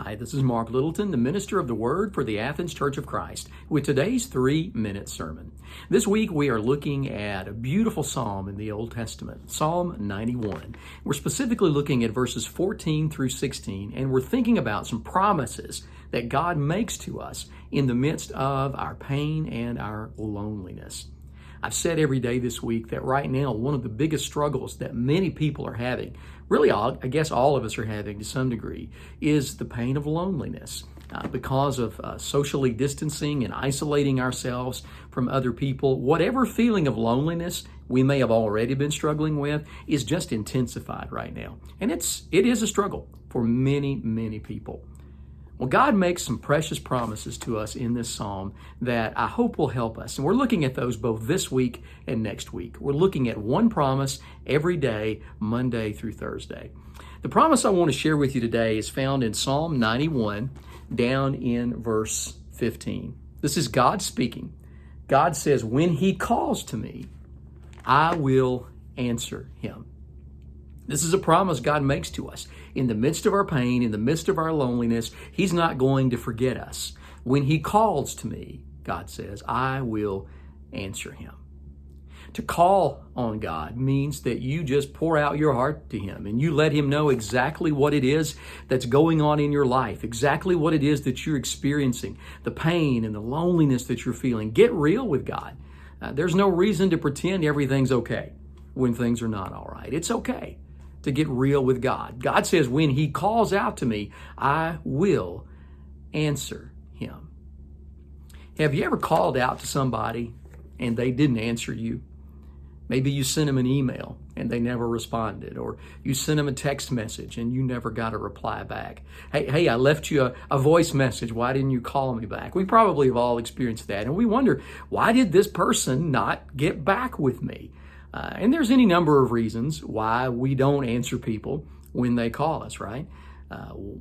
Hi, this is Mark Littleton, the minister of the Word for the Athens Church of Christ, with today's 3-minute sermon. This week we are looking at a beautiful psalm in the Old Testament, Psalm 91. We're specifically looking at verses 14 through 16, and we're thinking about some promises that God makes to us in the midst of our pain and our loneliness. I've said every day this week that right now, one of the biggest struggles that many people are having, really I guess all of us are having to some degree, is the pain of loneliness. Because of socially distancing and isolating ourselves from other people, whatever feeling of loneliness we may have already been struggling with is just intensified right now. And it is a struggle for many, many people. Well, God makes some precious promises to us in this psalm that I hope will help us. And we're looking at those both this week and next week. We're looking at one promise every day, Monday through Thursday. The promise I want to share with you today is found in Psalm 91, down in verse 15. This is God speaking. God says, "When he calls to me, I will answer him." This is a promise God makes to us. In the midst of our pain, in the midst of our loneliness, he's not going to forget us. When he calls to me, God says, I will answer him. To call on God means that you just pour out your heart to him and you let him know exactly what it is that's going on in your life, exactly what it is that you're experiencing, the pain and the loneliness that you're feeling. Get real with God. There's no reason to pretend everything's okay when things are not all right. It's okay to get real with God. God says, when he calls out to me, I will answer him. Have you ever called out to somebody and they didn't answer you? Maybe you sent them an email and they never responded, or you sent them a text message and you never got a reply back. Hey, I left you a voice message. Why didn't you call me back? We probably have all experienced that. And we wonder, why did this person not get back with me? And there's any number of reasons why we don't answer people when they call us, right?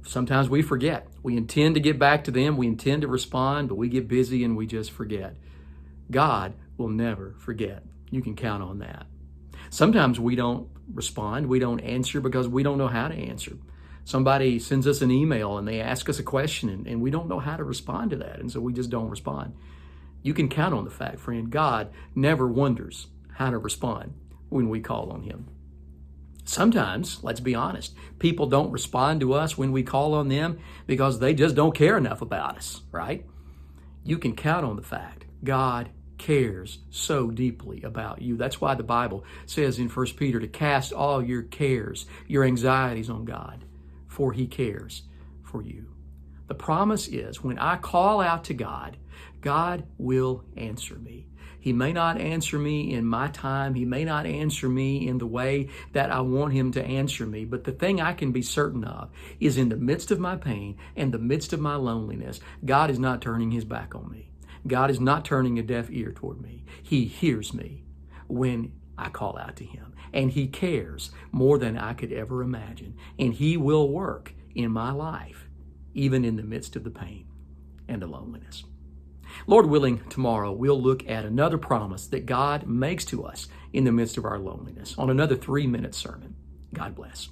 Sometimes we forget. We intend to get back to them. We intend to respond, but we get busy and we just forget. God will never forget. You can count on that. Sometimes we don't respond. We don't answer because we don't know how to answer. Somebody sends us an email and they ask us a question and we don't know how to respond to that. And so we just don't respond. You can count on the fact, friend, God never wonders how to respond when we call on him. Sometimes, let's be honest, people don't respond to us when we call on them because they just don't care enough about us, right? You can count on the fact God cares so deeply about you. That's why the Bible says in 1 Peter to cast all your cares, your anxieties on God, for he cares for you. The promise is when I call out to God, God will answer me. He may not answer me in my time. He may not answer me in the way that I want him to answer me. But the thing I can be certain of is in the midst of my pain and the midst of my loneliness, God is not turning his back on me. God is not turning a deaf ear toward me. He hears me when I call out to him. And he cares more than I could ever imagine. And he will work in my life, even in the midst of the pain and the loneliness. Lord willing, tomorrow we'll look at another promise that God makes to us in the midst of our loneliness on another 3-minute sermon. God bless.